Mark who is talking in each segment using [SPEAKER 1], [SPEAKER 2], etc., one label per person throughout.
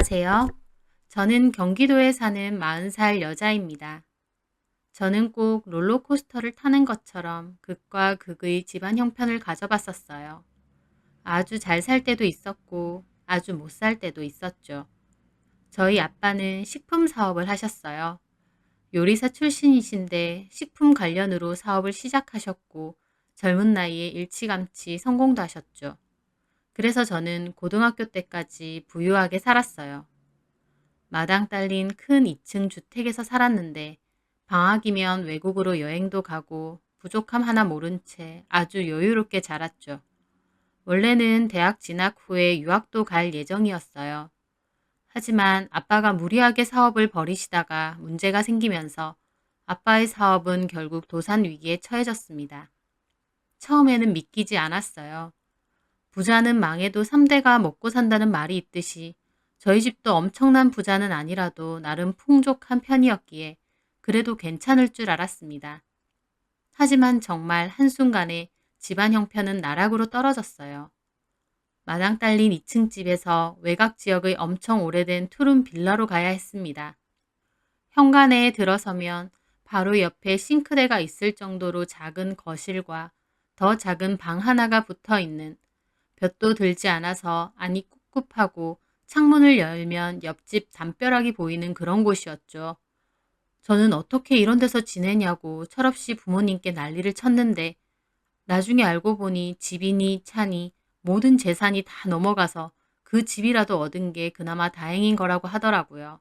[SPEAKER 1] 안녕하세요. 저는 경기도에 사는 40살 여자입니다. 저는 꼭 롤러코스터를 타는 것처럼 극과 극의 집안 형편을 가져봤었어요. 아주 잘 살 때도 있었고 아주 못 살 때도 있었죠. 저희 아빠는 식품 사업을 하셨어요. 요리사 출신이신데 식품 관련으로 사업을 시작하셨고 젊은 나이에 일찌감치 성공도 하셨죠. 그래서 저는 고등학교 때까지 부유하게 살았어요. 마당 딸린 큰 2층 주택에서 살았는데 방학이면 외국으로 여행도 가고 부족함 하나 모른 채 아주 여유롭게 자랐죠. 원래는 대학 진학 후에 유학도 갈 예정이었어요. 하지만 아빠가 무리하게 사업을 벌이시다가 문제가 생기면서 아빠의 사업은 결국 도산 위기에 처해졌습니다. 처음에는 믿기지 않았어요. 부자는 망해도 3대가 먹고 산다는 말이 있듯이 저희 집도 엄청난 부자는 아니라도 나름 풍족한 편이었기에 그래도 괜찮을 줄 알았습니다. 하지만 정말 한순간에 집안 형편은 나락으로 떨어졌어요. 마당 딸린 2층 집에서 외곽 지역의 엄청 오래된 투룸 빌라로 가야 했습니다. 현관에 들어서면 바로 옆에 싱크대가 있을 정도로 작은 거실과 더 작은 방 하나가 붙어 있는 볕도 들지 않아서 안이 꿉꿉하고 창문을 열면 옆집 담벼락이 보이는 그런 곳이었죠. 저는 어떻게 이런 데서 지내냐고 철없이 부모님께 난리를 쳤는데 나중에 알고 보니 집이니 차니 모든 재산이 다 넘어가서 그 집이라도 얻은 게 그나마 다행인 거라고 하더라고요.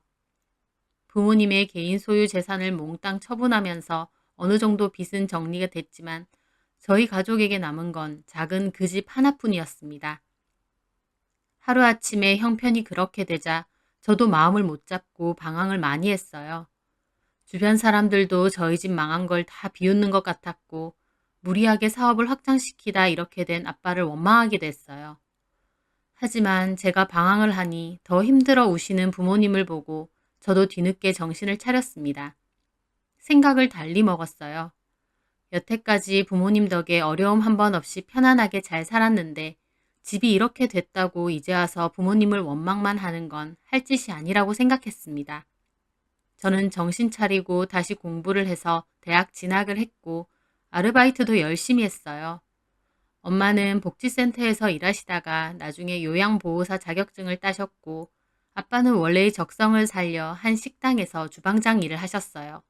[SPEAKER 1] 부모님의 개인 소유 재산을 몽땅 처분하면서 어느 정도 빚은 정리가 됐지만 저희 가족에게 남은 건 작은 그 집 하나뿐이었습니다. 하루아침에 형편이 그렇게 되자 저도 마음을 못 잡고 방황을 많이 했어요. 주변 사람들도 저희 집 망한 걸 다 비웃는 것 같았고 무리하게 사업을 확장시키다 이렇게 된 아빠를 원망하게 됐어요. 하지만 제가 방황을 하니 더 힘들어 우시는 부모님을 보고 저도 뒤늦게 정신을 차렸습니다. 생각을 달리 먹었어요. 여태까지 부모님 덕에 어려움 한 번 없이 편안하게 잘 살았는데 집이 이렇게 됐다고 이제 와서 부모님을 원망만 하는 건 할 짓이 아니라고 생각했습니다. 저는 정신 차리고 다시 공부를 해서 대학 진학을 했고 아르바이트도 열심히 했어요. 엄마는 복지센터에서 일하시다가 나중에 요양보호사 자격증을 따셨고 아빠는 원래의 적성을 살려 한 식당에서 주방장 일을 하셨어요.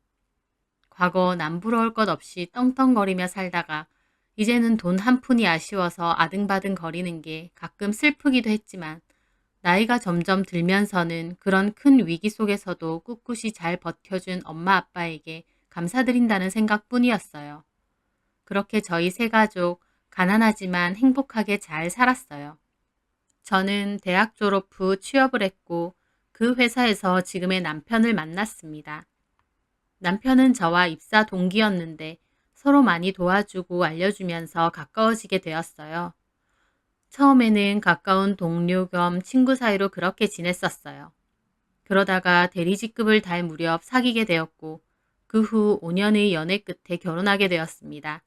[SPEAKER 1] 과거 남부러울 것 없이 떵떵거리며 살다가 이제는 돈 한 푼이 아쉬워서 아등바등 거리는 게 가끔 슬프기도 했지만 나이가 점점 들면서는 그런 큰 위기 속에서도 꿋꿋이 잘 버텨준 엄마 아빠에게 감사드린다는 생각뿐이었어요. 그렇게 저희 세 가족 가난하지만 행복하게 잘 살았어요. 저는 대학 졸업 후 취업을 했고 그 회사에서 지금의 남편을 만났습니다. 남편은 저와 입사 동기였는데 서로 많이 도와주고 알려주면서 가까워지게 되었어요. 처음에는 가까운 동료 겸 친구 사이로 그렇게 지냈었어요. 그러다가 대리직급을 달 무렵 사귀게 되었고 그 후 5년의 연애 끝에 결혼하게 되었습니다.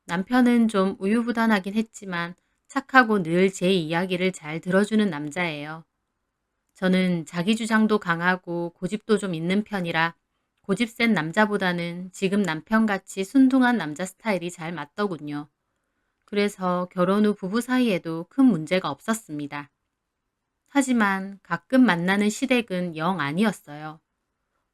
[SPEAKER 1] 남편은 좀 우유부단하긴 했지만 착하고 늘 제 이야기를 잘 들어주는 남자예요. 저는 자기 주장도 강하고 고집도 좀 있는 편이라 고집 센 남자보다는 지금 남편같이 순둥한 남자 스타일이 잘 맞더군요. 그래서 결혼 후 부부 사이에도 큰 문제가 없었습니다. 하지만 가끔 만나는 시댁은 영 아니었어요.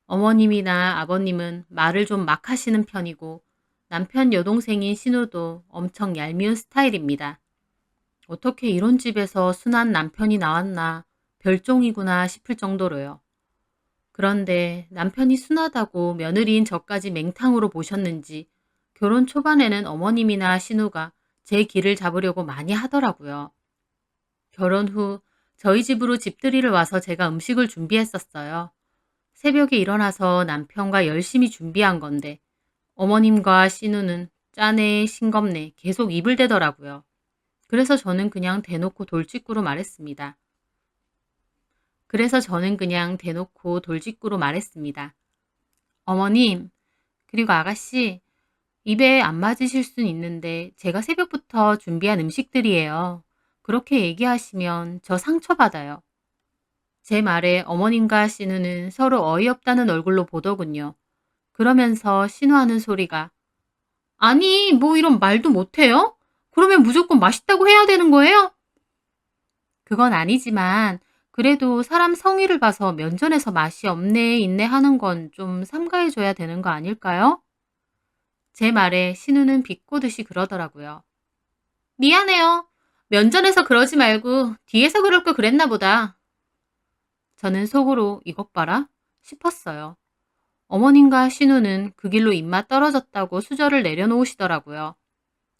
[SPEAKER 1] 어머님이나 아버님은 말을 좀 막 하시는 편이고 남편 여동생인 신우도 엄청 얄미운 스타일입니다. 어떻게 이런 집에서 순한 남편이 나왔나 별종이구나 싶을 정도로요. 그런데 남편이 순하다고 며느리인 저까지 맹탕으로 보셨는지 결혼 초반에는 어머님이나 신우가 제 길을 잡으려고 많이 하더라고요. 결혼 후 저희 집으로 집들이를 와서 제가 음식을 준비했었어요. 새벽에 일어나서 남편과 열심히 준비한 건데 어머님과 신우는 짜네, 싱겁네 계속 입을 대더라고요. 그래서 저는 그냥 대놓고 돌직구로 말했습니다. 어머님, 그리고 아가씨, 입에 안 맞으실 순 있는데 제가 새벽부터 준비한 음식들이에요. 그렇게 얘기하시면 저 상처받아요. 제 말에 어머님과 신우는 서로 어이없다는 얼굴로 보더군요. 그러면서 신우하는 소리가 아니, 뭐 이런 말도 못해요? 그러면 무조건 맛있다고 해야 되는 거예요? 그건 아니지만 그래도 사람 성의를 봐서 면전에서 맛이 없네, 있네 하는 건 좀 삼가해줘야 되는 거 아닐까요? 제 말에 신우는 비꼬듯이 그러더라고요. 미안해요. 면전에서 그러지 말고 뒤에서 그럴 걸 그랬나 보다. 저는 속으로 이것 봐라 싶었어요. 어머님과 신우는 그 길로 입맛 떨어졌다고 수저를 내려놓으시더라고요.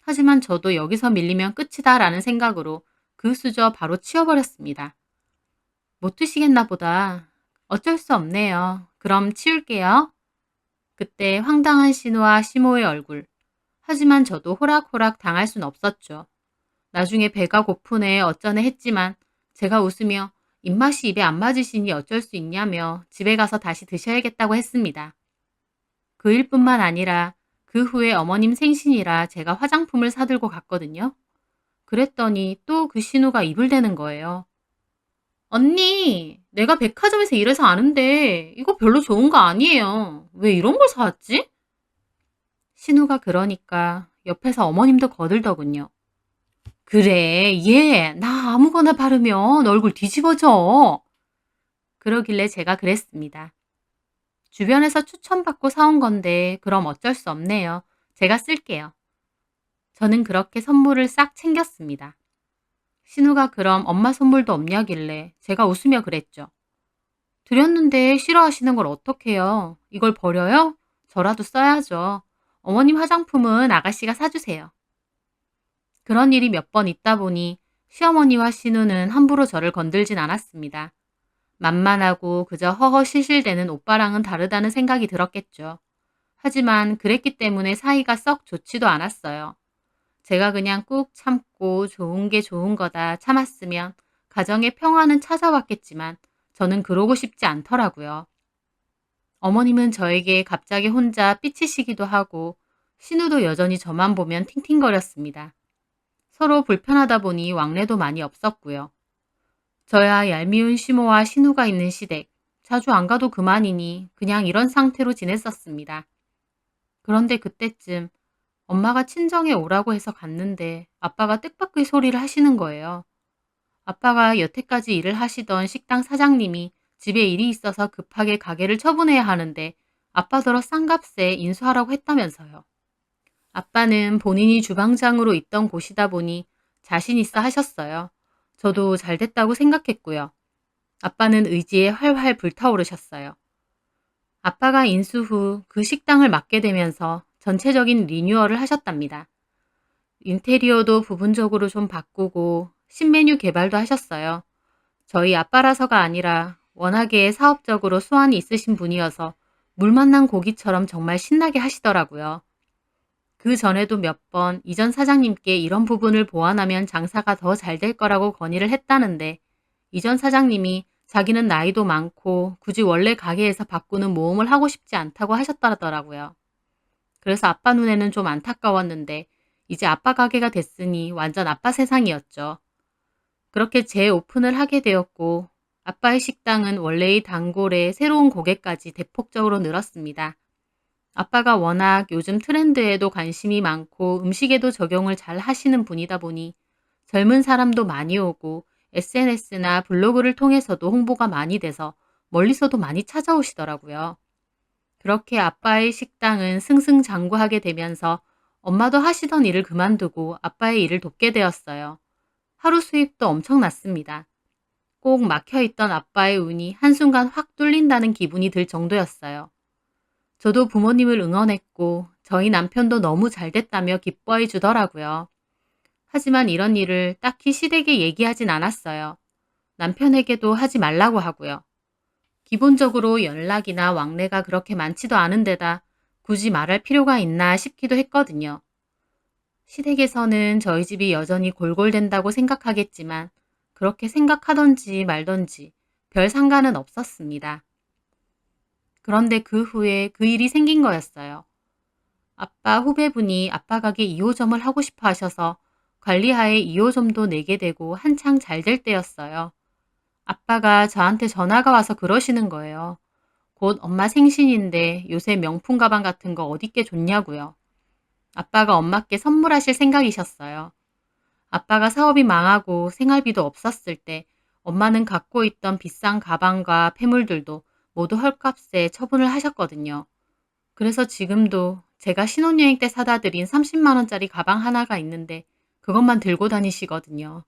[SPEAKER 1] 하지만 저도 여기서 밀리면 끝이다라는 생각으로 그 수저 바로 치워버렸습니다. 못 드시겠나 보다. 어쩔 수 없네요. 그럼 치울게요. 그때 황당한 신우와 시모의 얼굴. 하지만 저도 호락호락 당할 순 없었죠. 나중에 배가 고프네 어쩌네 했지만 제가 웃으며 입맛이 입에 안 맞으시니 어쩔 수 있냐며 집에 가서 다시 드셔야겠다고 했습니다. 그 일뿐만 아니라 그 후에 어머님 생신이라 제가 화장품을 사들고 갔거든요. 그랬더니 또 그 신우가 입을 대는 거예요. 언니, 내가 백화점에서 일해서 아는데 이거 별로 좋은 거 아니에요. 왜 이런 걸 사왔지? 신우가 그러니까 옆에서 어머님도 거들더군요. 그래, 얘, 나 아무거나 바르면 얼굴 뒤집어져. 그러길래 제가 그랬습니다. 주변에서 추천받고 사온 건데 그럼 어쩔 수 없네요. 제가 쓸게요. 저는 그렇게 선물을 싹 챙겼습니다. 신우가 그럼 엄마 선물도 없냐길래 제가 웃으며 그랬죠. 드렸는데 싫어하시는 걸 어떡해요? 이걸 버려요? 저라도 써야죠. 어머님 화장품은 아가씨가 사주세요. 그런 일이 몇 번 있다 보니 시어머니와 신우는 함부로 저를 건들진 않았습니다. 만만하고 그저 허허실실대는 오빠랑은 다르다는 생각이 들었겠죠. 하지만 그랬기 때문에 사이가 썩 좋지도 않았어요. 제가 그냥 꾹 참고 좋은 게 좋은 거다 참았으면 가정의 평화는 찾아왔겠지만 저는 그러고 싶지 않더라고요. 어머님은 저에게 갑자기 혼자 삐치시기도 하고 신우도 여전히 저만 보면 팅팅거렸습니다. 서로 불편하다 보니 왕래도 많이 없었고요. 저야 얄미운 시모와 신우가 있는 시댁, 자주 안 가도 그만이니 그냥 이런 상태로 지냈었습니다. 그런데 그때쯤 엄마가 친정에 오라고 해서 갔는데 아빠가 뜻밖의 소리를 하시는 거예요. 아빠가 여태까지 일을 하시던 식당 사장님이 집에 일이 있어서 급하게 가게를 처분해야 하는데 아빠더러 싼 값에 인수하라고 했다면서요. 아빠는 본인이 주방장으로 있던 곳이다 보니 자신 있어 하셨어요. 저도 잘 됐다고 생각했고요. 아빠는 의지에 활활 불타오르셨어요. 아빠가 인수 후 그 식당을 맡게 되면서 전체적인 리뉴얼을 하셨답니다. 인테리어도 부분적으로 좀 바꾸고 신메뉴 개발도 하셨어요. 저희 아빠라서가 아니라 워낙에 사업적으로 수완이 있으신 분이어서 물 만난 고기처럼 정말 신나게 하시더라고요. 그 전에도 몇 번 이전 사장님께 이런 부분을 보완하면 장사가 더 잘 될 거라고 건의를 했다는데 이전 사장님이 자기는 나이도 많고 굳이 원래 가게에서 바꾸는 모험을 하고 싶지 않다고 하셨더라고요. 그래서 아빠 눈에는 좀 안타까웠는데 이제 아빠 가게가 됐으니 완전 아빠 세상이었죠. 그렇게 재오픈을 하게 되었고 아빠의 식당은 원래의 단골에 새로운 고객까지 대폭적으로 늘었습니다. 아빠가 워낙 요즘 트렌드에도 관심이 많고 음식에도 적용을 잘 하시는 분이다 보니 젊은 사람도 많이 오고 SNS나 블로그를 통해서도 홍보가 많이 돼서 멀리서도 많이 찾아오시더라고요. 그렇게 아빠의 식당은 승승장구하게 되면서 엄마도 하시던 일을 그만두고 아빠의 일을 돕게 되었어요. 하루 수입도 엄청났습니다. 꼭 막혀있던 아빠의 운이 한순간 확 뚫린다는 기분이 들 정도였어요. 저도 부모님을 응원했고 저희 남편도 너무 잘 됐다며 기뻐해 주더라고요. 하지만 이런 일을 딱히 시댁에 얘기하진 않았어요. 남편에게도 하지 말라고 하고요. 기본적으로 연락이나 왕래가 그렇게 많지도 않은 데다 굳이 말할 필요가 있나 싶기도 했거든요. 시댁에서는 저희 집이 여전히 골골댄다고 생각하겠지만 그렇게 생각하던지 말던지 별 상관은 없었습니다. 그런데 그 후에 그 일이 생긴 거였어요. 아빠 후배분이 아빠 가게 2호점을 하고 싶어 하셔서 관리하에 2호점도 내게 되고 한창 잘 될 때였어요. 아빠가 저한테 전화가 와서 그러시는 거예요. 곧 엄마 생신인데 요새 명품 가방 같은 거 어디께 좋냐고요. 아빠가 엄마께 선물하실 생각이셨어요. 아빠가 사업이 망하고 생활비도 없었을 때 엄마는 갖고 있던 비싼 가방과 폐물들도 모두 헐값에 처분을 하셨거든요. 그래서 지금도 제가 신혼여행 때 사다 드린 30만 원짜리 가방 하나가 있는데 그것만 들고 다니시거든요.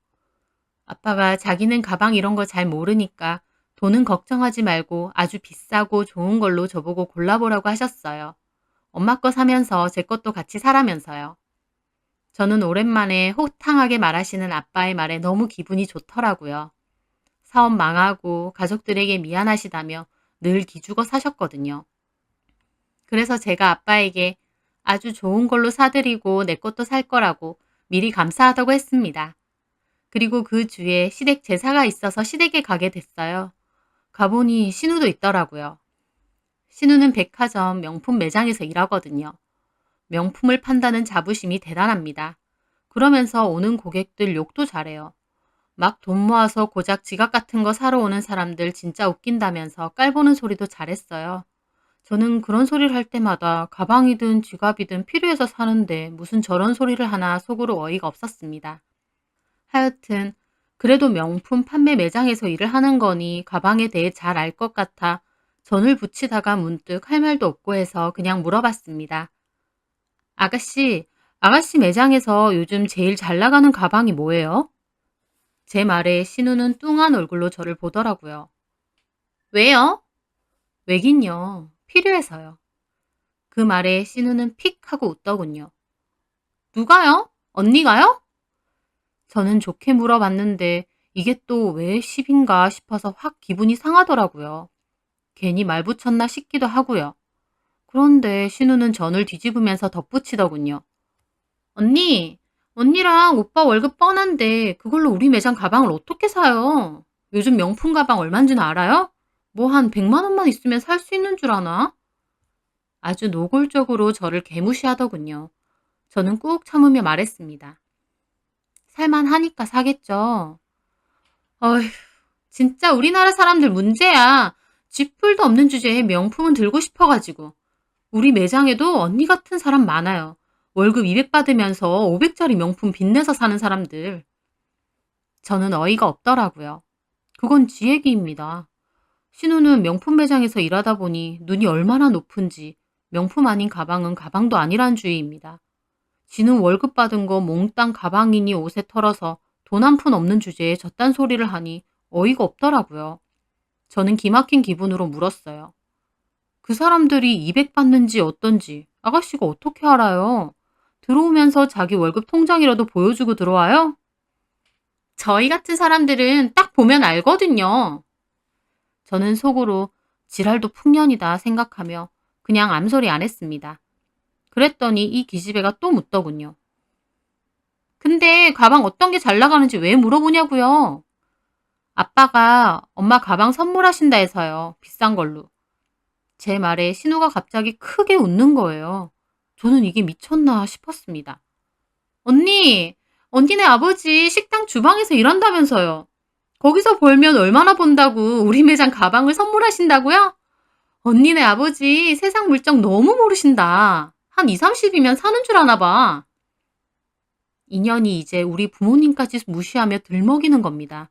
[SPEAKER 1] 아빠가 자기는 가방 이런 거 잘 모르니까 돈은 걱정하지 말고 아주 비싸고 좋은 걸로 저보고 골라보라고 하셨어요. 엄마 거 사면서 제 것도 같이 사라면서요. 저는 오랜만에 호탕하게 말하시는 아빠의 말에 너무 기분이 좋더라고요. 사업 망하고 가족들에게 미안하시다며 늘 기죽어 사셨거든요. 그래서 제가 아빠에게 아주 좋은 걸로 사드리고 내 것도 살 거라고 미리 감사하다고 했습니다. 그리고 그 주에 시댁 제사가 있어서 시댁에 가게 됐어요. 가보니 신우도 있더라고요. 신우는 백화점 명품 매장에서 일하거든요. 명품을 판다는 자부심이 대단합니다. 그러면서 오는 고객들 욕도 잘해요. 막 돈 모아서 고작 지갑 같은 거 사러 오는 사람들 진짜 웃긴다면서 깔보는 소리도 잘했어요. 저는 그런 소리를 할 때마다 가방이든 지갑이든 필요해서 사는데 무슨 저런 소리를 하나 속으로 어이가 없었습니다. 하여튼 그래도 명품 판매 매장에서 일을 하는 거니 가방에 대해 잘 알 것 같아 전을 붙이다가 문득 할 말도 없고 해서 그냥 물어봤습니다. 아가씨, 아가씨 매장에서 요즘 제일 잘 나가는 가방이 뭐예요? 제 말에 신우는 뚱한 얼굴로 저를 보더라고요. 왜요? 왜긴요. 필요해서요. 그 말에 신우는 픽 하고 웃더군요. 누가요? 언니가요? 저는 좋게 물어봤는데 이게 또 왜 10인가 싶어서 확 기분이 상하더라고요. 괜히 말 붙였나 싶기도 하고요. 그런데 신우는 전을 뒤집으면서 덧붙이더군요. 언니, 언니랑 오빠 월급 뻔한데 그걸로 우리 매장 가방을 어떻게 사요? 요즘 명품 가방 얼만지는 알아요? 뭐 한 100만 원만 있으면 살 수 있는 줄 아나? 아주 노골적으로 저를 개무시하더군요. 저는 꾹 참으며 말했습니다. 살만하니까 사겠죠. 어휴, 진짜 우리나라 사람들 문제야. 쥐뿔도 없는 주제에 명품은 들고 싶어가지고. 우리 매장에도 언니 같은 사람 많아요. 월급 200 받으면서 500짜리 명품 빚내서 사는 사람들. 저는 어이가 없더라고요. 그건 지 얘기입니다. 신우는 명품 매장에서 일하다 보니 눈이 얼마나 높은지 명품 아닌 가방은 가방도 아니란 주의입니다. 지는 월급 받은 거 몽땅 가방이니 옷에 털어서 돈 한 푼 없는 주제에 저딴 소리를 하니 어이가 없더라고요. 저는 기막힌 기분으로 물었어요. 그 사람들이 200 받는지 어떤지 아가씨가 어떻게 알아요? 들어오면서 자기 월급 통장이라도 보여주고 들어와요? 저희 같은 사람들은 딱 보면 알거든요. 저는 속으로 지랄도 풍년이다 생각하며 그냥 암소리 안 했습니다. 그랬더니 이 기집애가 또 묻더군요. 근데 가방 어떤 게 잘 나가는지 왜 물어보냐고요? 아빠가 엄마 가방 선물하신다 해서요. 비싼 걸로. 제 말에 신우가 갑자기 크게 웃는 거예요. 저는 이게 미쳤나 싶었습니다. 언니, 언니네 아버지 식당 주방에서 일한다면서요. 거기서 벌면 얼마나 번다고 우리 매장 가방을 선물하신다고요? 언니네 아버지 세상 물정 너무 모르신다. 한 2, 30이면 사는 줄 아나 봐. 인연이 이제 우리 부모님까지 무시하며 들먹이는 겁니다.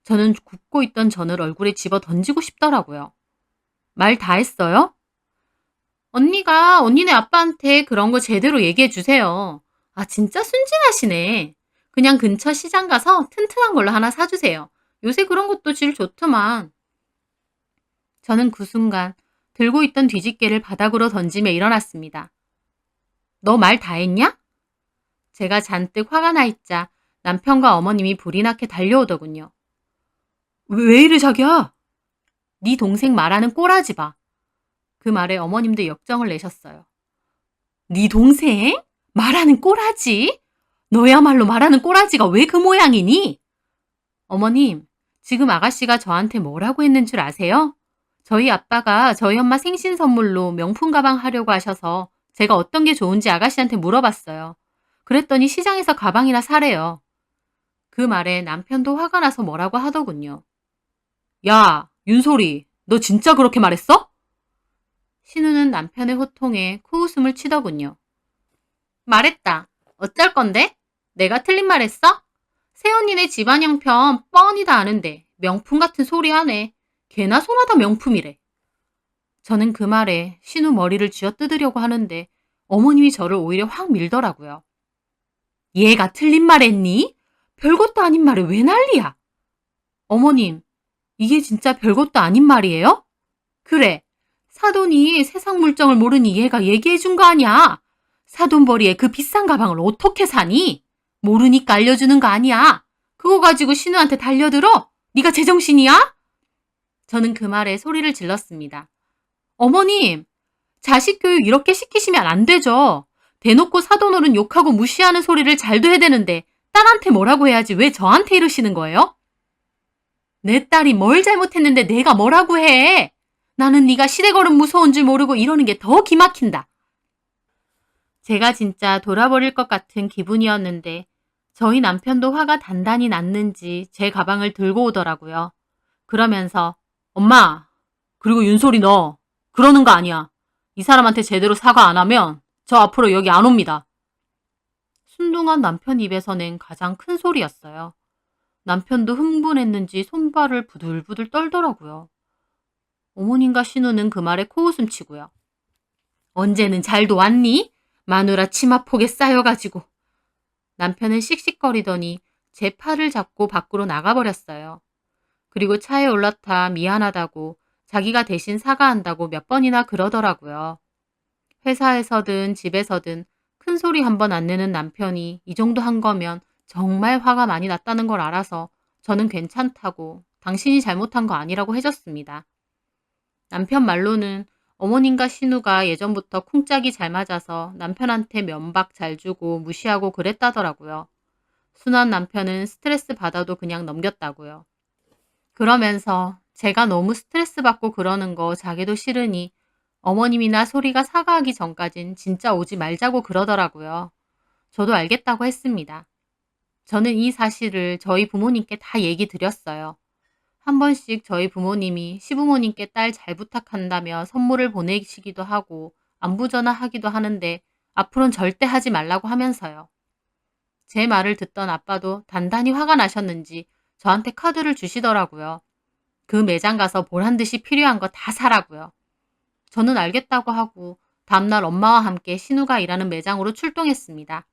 [SPEAKER 1] 저는 굽고 있던 전을 얼굴에 집어 던지고 싶더라고요. 말 다 했어요? 언니가 언니네 아빠한테 그런 거 제대로 얘기해 주세요. 아, 진짜 순진하시네. 그냥 근처 시장 가서 튼튼한 걸로 하나 사주세요. 요새 그런 것도 질 좋더만. 저는 그 순간 들고 있던 뒤집개를 바닥으로 던지며 일어났습니다. 너 말 다 했냐? 제가 잔뜩 화가 나 있자 남편과 어머님이 불이 나게 달려오더군요. 왜 이래 자기야? 네 동생 말하는 꼬라지 봐. 그 말에 어머님도 역정을 내셨어요. 네 동생? 말하는 꼬라지? 너야말로 말하는 꼬라지가 왜 그 모양이니? 어머님, 지금 아가씨가 저한테 뭐라고 했는 줄 아세요? 저희 아빠가 저희 엄마 생신 선물로 명품 가방 하려고 하셔서 제가 어떤 게 좋은지 아가씨한테 물어봤어요. 그랬더니 시장에서 가방이나 사래요. 그 말에 남편도 화가 나서 뭐라고 하더군요. 야, 윤소리, 너 진짜 그렇게 말했어? 신우는 남편의 호통에 코웃음을 치더군요. 말했다. 어쩔 건데? 내가 틀린 말 했어? 새언니네 집안 형편 뻔히 다 아는데 명품 같은 소리 하네. 개나 소나 다 명품이래. 저는 그 말에 신우 머리를 쥐어뜯으려고 하는데 어머님이 저를 오히려 확 밀더라고요. 얘가 틀린 말 했니? 별것도 아닌 말에 왜 난리야? 어머님, 이게 진짜 별것도 아닌 말이에요? 그래. 사돈이 세상 물정을 모르니 얘가 얘기해 준 거 아니야. 사돈벌이에 그 비싼 가방을 어떻게 사니? 모르니까 알려주는 거 아니야. 그거 가지고 신우한테 달려들어? 네가 제정신이야? 저는 그 말에 소리를 질렀습니다. 어머님, 자식 교육 이렇게 시키시면 안 되죠. 대놓고 사돈어른 욕하고 무시하는 소리를 잘도 해야 되는데 딸한테 뭐라고 해야지 왜 저한테 이러시는 거예요? 내 딸이 뭘 잘못했는데 내가 뭐라고 해? 나는 네가 시대걸음 무서운 줄 모르고 이러는 게 더 기막힌다. 제가 진짜 돌아버릴 것 같은 기분이었는데 저희 남편도 화가 단단히 났는지 제 가방을 들고 오더라고요. 그러면서 엄마, 그리고 윤솔이 너 그러는 거 아니야. 이 사람한테 제대로 사과 안 하면 저 앞으로 여기 안 옵니다. 순둥한 남편 입에서 낸 가장 큰 소리였어요. 남편도 흥분했는지 손발을 부들부들 떨더라고요. 어머님과 신우는 그 말에 코웃음 치고요. 언제는 잘도 왔니? 마누라 치마폭에 쌓여가지고. 남편은 씩씩거리더니 제 팔을 잡고 밖으로 나가버렸어요. 그리고 차에 올라타 미안하다고 자기가 대신 사과한다고 몇 번이나 그러더라고요. 회사에서든 집에서든 큰 소리 한 번 안 내는 남편이 이 정도 한 거면 정말 화가 많이 났다는 걸 알아서 저는 괜찮다고 당신이 잘못한 거 아니라고 해줬습니다. 남편 말로는 어머님과 신우가 예전부터 쿵짝이 잘 맞아서 남편한테 면박 잘 주고 무시하고 그랬다더라고요. 순한 남편은 스트레스 받아도 그냥 넘겼다고요. 그러면서 제가 너무 스트레스 받고 그러는 거 자기도 싫으니 어머님이나 소리가 사과하기 전까진 진짜 오지 말자고 그러더라고요. 저도 알겠다고 했습니다. 저는 이 사실을 저희 부모님께 다 얘기 드렸어요. 한 번씩 저희 부모님이 시부모님께 딸 잘 부탁한다며 선물을 보내시기도 하고 안부 전화하기도 하는데 앞으로는 절대 하지 말라고 하면서요. 제 말을 듣던 아빠도 단단히 화가 나셨는지 저한테 카드를 주시더라고요. 그 매장 가서 보란 듯이 필요한 거 다 사라고요. 저는 알겠다고 하고 다음날 엄마와 함께 신우가 일하는 매장으로 출동했습니다.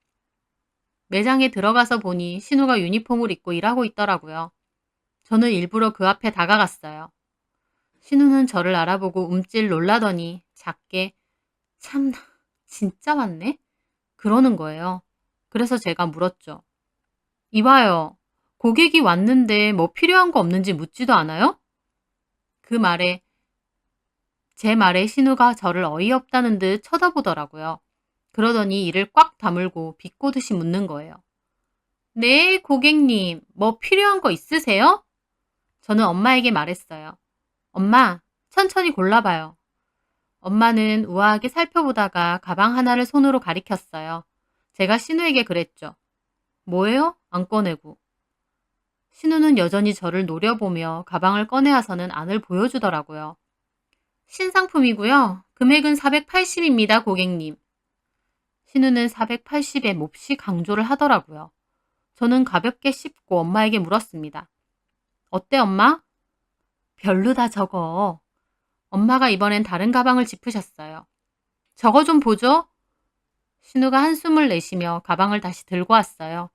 [SPEAKER 1] 매장에 들어가서 보니 신우가 유니폼을 입고 일하고 있더라고요. 저는 일부러 그 앞에 다가갔어요. 신우는 저를 알아보고 움찔 놀라더니 작게 참나 진짜 왔네? 그러는 거예요. 그래서 제가 물었죠. 이봐요. 고객이 왔는데 뭐 필요한 거 없는지 묻지도 않아요? 그 말에 제 말에 신우가 저를 어이없다는 듯 쳐다보더라고요. 그러더니 이를 꽉 다물고 비꼬듯이 묻는 거예요. 네, 고객님. 뭐 필요한 거 있으세요? 저는 엄마에게 말했어요. 엄마, 천천히 골라봐요. 엄마는 우아하게 살펴보다가 가방 하나를 손으로 가리켰어요. 제가 신우에게 그랬죠. 뭐예요? 안 꺼내고. 신우는 여전히 저를 노려보며 가방을 꺼내와서는 안을 보여주더라고요. 신상품이고요. 금액은 480입니다, 고객님. 신우는 480에 몹시 강조를 하더라고요. 저는 가볍게 씹고 엄마에게 물었습니다. 어때, 엄마? 별로다, 저거. 엄마가 이번엔 다른 가방을 짚으셨어요. 저거 좀 보죠? 신우가 한숨을 내쉬며 가방을 다시 들고 왔어요.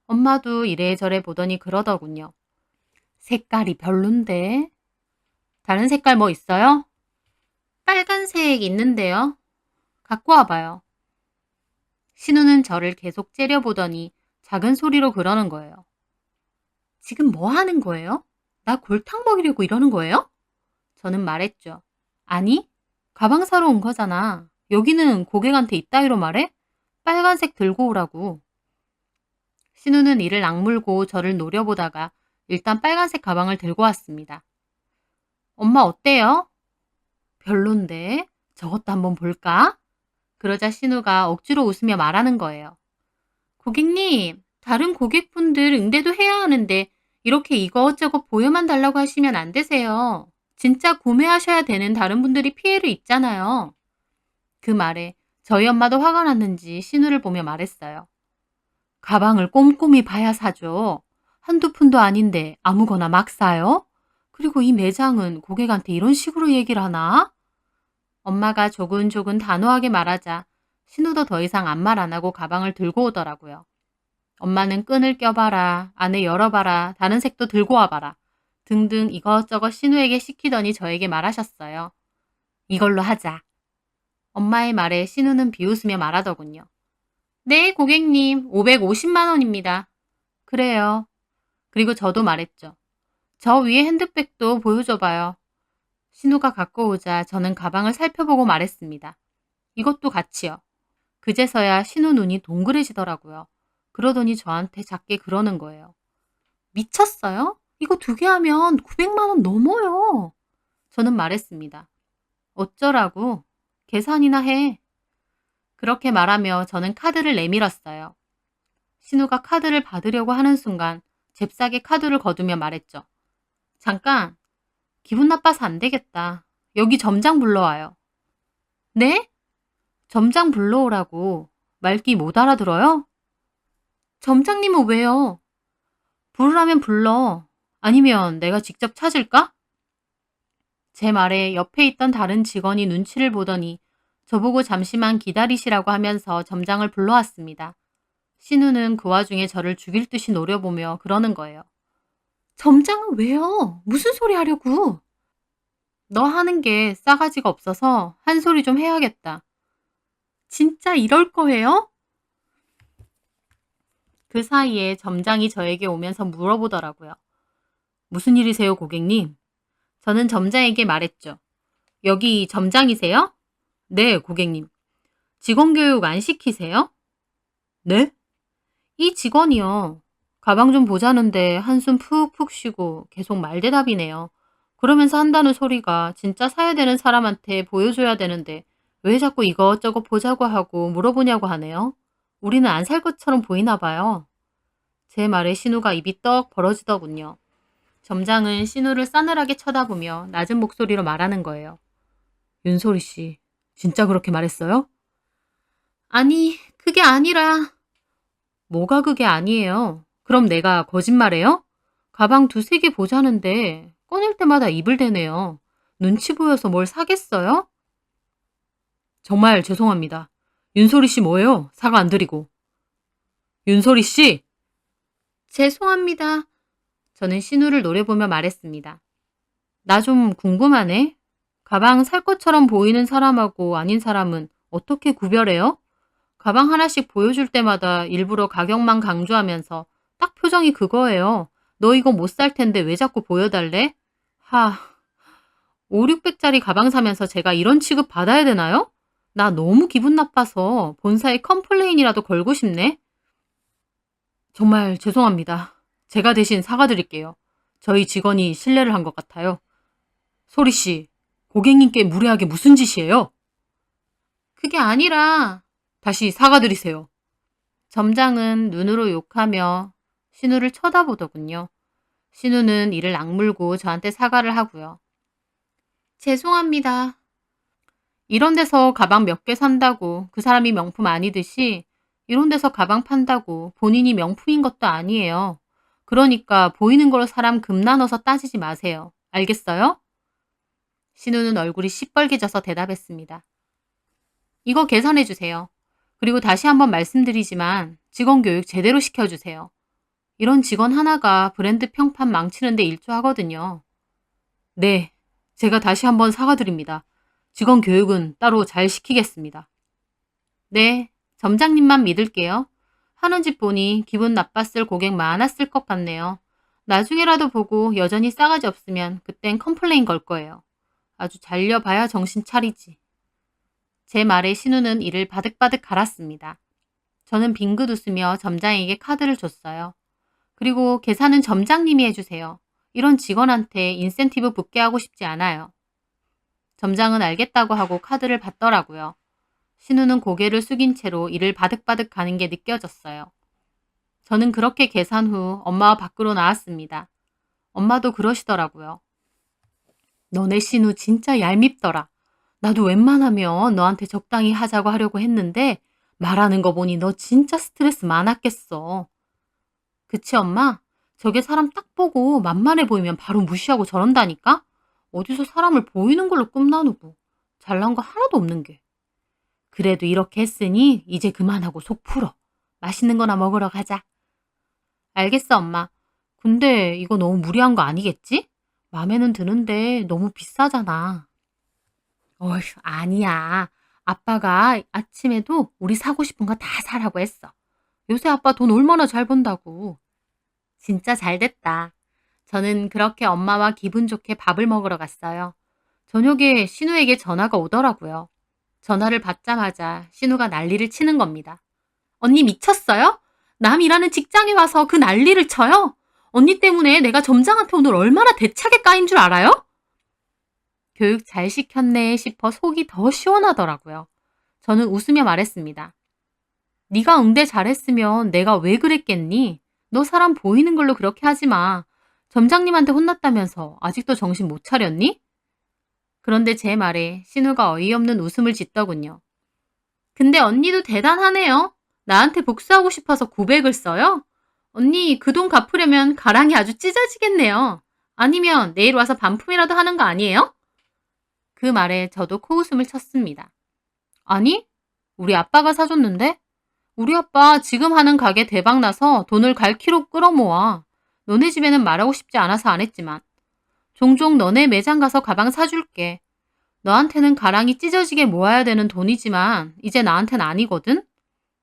[SPEAKER 1] 엄마도 이래저래 보더니 그러더군요. 색깔이 별론데. 다른 색깔 뭐 있어요? 빨간색 있는데요. 갖고 와봐요. 신우는 저를 계속 째려보더니 작은 소리로 그러는 거예요. 지금 뭐 하는 거예요? 나 골탕 먹이려고 이러는 거예요? 저는 말했죠. 아니, 가방 사러 온 거잖아. 여기는 고객한테 이따위로 말해? 빨간색 들고 오라고. 신우는 이를 악물고 저를 노려보다가 일단 빨간색 가방을 들고 왔습니다. 엄마 어때요? 별론데. 저것도 한번 볼까? 그러자 신우가 억지로 웃으며 말하는 거예요. 고객님, 다른 고객분들 응대도 해야 하는데 이렇게 이것저것 보여만 달라고 하시면 안 되세요. 진짜 구매하셔야 되는 다른 분들이 피해를 입잖아요. 그 말에 저희 엄마도 화가 났는지 신우를 보며 말했어요. 가방을 꼼꼼히 봐야 사죠. 한두 푼도 아닌데 아무거나 막 사요? 그리고 이 매장은 고객한테 이런 식으로 얘기를 하나? 엄마가 조근조근 단호하게 말하자 신우도 더 이상 아무 말 안 하고 가방을 들고 오더라고요. 엄마는 끈을 껴봐라, 안에 열어봐라, 다른 색도 들고 와봐라 등등 이것저것 신우에게 시키더니 저에게 말하셨어요. 이걸로 하자. 엄마의 말에 신우는 비웃으며 말하더군요. 네, 고객님, 550만 원입니다. 그래요. 그리고 저도 말했죠. 저 위에 핸드백도 보여줘봐요. 신우가 갖고 오자 저는 가방을 살펴보고 말했습니다. 이것도 같이요. 그제서야 신우 눈이 동그래지더라고요. 그러더니 저한테 작게 그러는 거예요. 미쳤어요? 이거 2개 하면 900만 원 넘어요. 저는 말했습니다. 어쩌라고? 계산이나 해. 그렇게 말하며 저는 카드를 내밀었어요. 신우가 카드를 받으려고 하는 순간 잽싸게 카드를 거두며 말했죠. 잠깐, 기분 나빠서 안 되겠다. 여기 점장 불러와요. 네? 점장 불러오라고. 말귀 못 알아들어요? 점장님은 왜요? 부르라면 불러. 아니면 내가 직접 찾을까? 제 말에 옆에 있던 다른 직원이 눈치를 보더니 저보고 잠시만 기다리시라고 하면서 점장을 불러왔습니다. 신우는 그 와중에 저를 죽일 듯이 노려보며 그러는 거예요. 점장은 왜요? 무슨 소리 하려고? 너 하는 게 싸가지가 없어서 한 소리 좀 해야겠다. 진짜 이럴 거예요? 그 사이에 점장이 저에게 오면서 물어보더라고요. 무슨 일이세요, 고객님? 저는 점장에게 말했죠. 여기 점장이세요? 네, 고객님. 직원 교육 안 시키세요? 네? 이 직원이요. 가방 좀 보자는데 한숨 푹푹 쉬고 계속 말대답이네요. 그러면서 한다는 소리가 진짜 사야 되는 사람한테 보여줘야 되는데 왜 자꾸 이것저것 보자고 하고 물어보냐고 하네요. 우리는 안 살 것처럼 보이나 봐요. 제 말에 신우가 입이 떡 벌어지더군요. 점장은 신우를 싸늘하게 쳐다보며 낮은 목소리로 말하는 거예요. 윤소리 씨, 진짜 그렇게 말했어요? 아니, 그게 아니라. 뭐가 그게 아니에요. 그럼 내가 거짓말해요? 가방 2-3개 보자는데 꺼낼 때마다 입을 대네요. 눈치 보여서 뭘 사겠어요? 정말 죄송합니다. 윤소리 씨 뭐예요? 사과 안 드리고. 윤소리 씨! 죄송합니다. 저는 신우를 노려보며 말했습니다. 나 좀 궁금하네. 가방 살 것처럼 보이는 사람하고 아닌 사람은 어떻게 구별해요? 가방 하나씩 보여줄 때마다 일부러 가격만 강조하면서 딱 표정이 그거예요. 너 이거 못 살 텐데 왜 자꾸 보여달래? 하, 5,600짜리 가방 사면서 제가 이런 취급 받아야 되나요? 나 너무 기분 나빠서 본사에 컴플레인이라도 걸고 싶네. 정말 죄송합니다. 제가 대신 사과드릴게요. 저희 직원이 실례를 한 것 같아요. 소리 씨, 고객님께 무례하게 무슨 짓이에요? 그게 아니라. 다시 사과드리세요. 점장은 눈으로 욕하며 신우를 쳐다보더군요. 신우는 이를 악물고 저한테 사과를 하고요. 죄송합니다. 이런 데서 가방 몇 개 산다고 그 사람이 명품 아니듯이 이런 데서 가방 판다고 본인이 명품인 것도 아니에요. 그러니까 보이는 걸로 사람 금 나눠서 따지지 마세요. 알겠어요? 신우는 얼굴이 시뻘개져서 대답했습니다. 이거 계산해 주세요. 그리고 다시 한번 말씀드리지만 직원 교육 제대로 시켜주세요. 이런 직원 하나가 브랜드 평판 망치는 데 일조하거든요. 네, 제가 다시 한번 사과드립니다. 직원 교육은 따로 잘 시키겠습니다. 네, 점장님만 믿을게요. 하는 짓 보니 기분 나빴을 고객 많았을 것 같네요. 나중에라도 보고 여전히 싸가지 없으면 그땐 컴플레인 걸 거예요. 아주 잘려봐야 정신 차리지. 제 말에 신우는 이를 바득바득 갈았습니다. 저는 빙긋 웃으며 점장에게 카드를 줬어요. 그리고 계산은 점장님이 해주세요. 이런 직원한테 인센티브 붙게 하고 싶지 않아요. 점장은 알겠다고 하고 카드를 받더라고요. 신우는 고개를 숙인 채로 이를 바득바득 가는 게 느껴졌어요. 저는 그렇게 계산 후 엄마와 밖으로 나왔습니다. 엄마도 그러시더라고요. 너네 신우 진짜 얄밉더라. 나도 웬만하면 너한테 적당히 하자고 하려고 했는데 말하는 거 보니 너 진짜 스트레스 많았겠어. 그치, 엄마? 저게 사람 딱 보고 만만해 보이면 바로 무시하고 저런다니까? 어디서 사람을 보이는 걸로 꿈나누고 잘난 거 하나도 없는 게. 그래도 이렇게 했으니 이제 그만하고 속 풀어. 맛있는 거나 먹으러 가자. 알겠어, 엄마. 근데 이거 너무 무리한 거 아니겠지? 맘에는 드는데 너무 비싸잖아. 어휴, 아니야. 아빠가 아침에도 우리 사고 싶은 거 다 사라고 했어. 요새 아빠 돈 얼마나 잘 번다고. 진짜 잘 됐다. 저는 그렇게 엄마와 기분 좋게 밥을 먹으러 갔어요. 저녁에 신우에게 전화가 오더라고요. 전화를 받자마자 신우가 난리를 치는 겁니다. 언니 미쳤어요? 남 일하는 직장에 와서 그 난리를 쳐요? 언니 때문에 내가 점장한테 오늘 얼마나 대차게 까인 줄 알아요? 교육 잘 시켰네 싶어 속이 더 시원하더라고요. 저는 웃으며 말했습니다. 네가 응대 잘했으면 내가 왜 그랬겠니? 너 사람 보이는 걸로 그렇게 하지 마. 점장님한테 혼났다면서 아직도 정신 못 차렸니? 그런데 제 말에 신우가 어이없는 웃음을 짓더군요. 근데 언니도 대단하네요. 나한테 복수하고 싶어서 고백을 써요? 언니 그 돈 갚으려면 가랑이 아주 찢어지겠네요. 아니면 내일 와서 반품이라도 하는 거 아니에요? 그 말에 저도 코웃음을 쳤습니다. 아니? 우리 아빠가 사줬는데? 우리 아빠 지금 하는 가게 대박 나서 돈을 갈키로 끌어모아. 너네 집에는 말하고 싶지 않아서 안 했지만. 종종 너네 매장 가서 가방 사줄게. 너한테는 가랑이 찢어지게 모아야 되는 돈이지만 이제 나한테는 아니거든?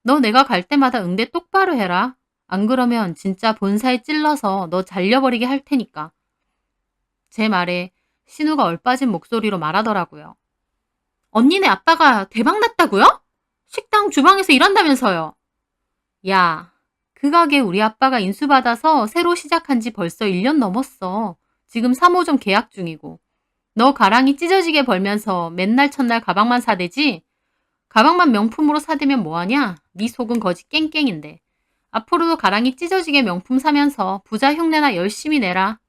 [SPEAKER 1] 너 내가 갈 때마다 응대 똑바로 해라. 안 그러면 진짜 본사에 찔러서 너 잘려버리게 할 테니까. 제 말에 신우가 얼빠진 목소리로 말하더라고요. 언니네 아빠가 대박 났다고요? 식당 주방에서 일한다면서요. 야, 그 가게 우리 아빠가 인수받아서 새로 시작한 지 벌써 1년 넘었어. 지금 3호점 계약 중이고. 너 가랑이 찢어지게 벌면서 맨날 첫날 가방만 사대지? 가방만 명품으로 사대면 뭐하냐? 네 속은 거지 깽깽인데. 앞으로도 가랑이 찢어지게 명품 사면서 부자 흉내나 열심히 내라.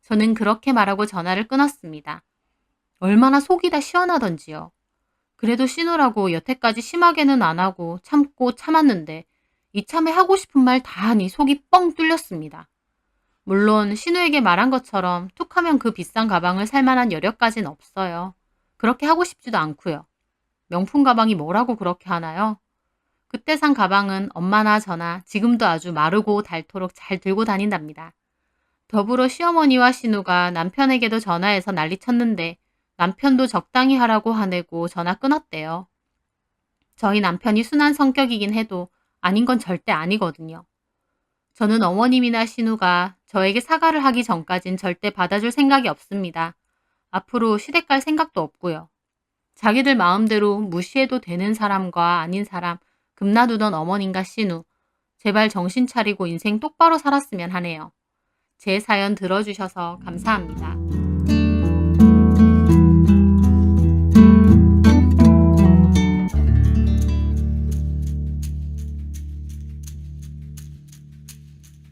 [SPEAKER 1] 저는 그렇게 말하고 전화를 끊었습니다. 얼마나 속이 다 시원하던지요. 그래도 신우라고 여태까지 심하게는 안 하고 참고 참았는데 이참에 하고 싶은 말 다 하니 속이 뻥 뚫렸습니다. 물론 신우에게 말한 것처럼 툭하면 그 비싼 가방을 살 만한 여력까진 없어요. 그렇게 하고 싶지도 않고요. 명품 가방이 뭐라고 그렇게 하나요? 그때 산 가방은 엄마나 저나 지금도 아주 마르고 닳도록 잘 들고 다닌답니다. 더불어 시어머니와 신우가 남편에게도 전화해서 난리쳤는데 남편도 적당히 하라고 화내고 전화 끊었대요. 저희 남편이 순한 성격이긴 해도 아닌 건 절대 아니거든요. 저는 어머님이나 신우가 저에게 사과를 하기 전까진 절대 받아줄 생각이 없습니다. 앞으로 시댁 갈 생각도 없고요. 자기들 마음대로 무시해도 되는 사람과 아닌 사람 금놔두던 어머님과 신우. 제발 정신 차리고 인생 똑바로 살았으면 하네요. 제 사연 들어주셔서 감사합니다.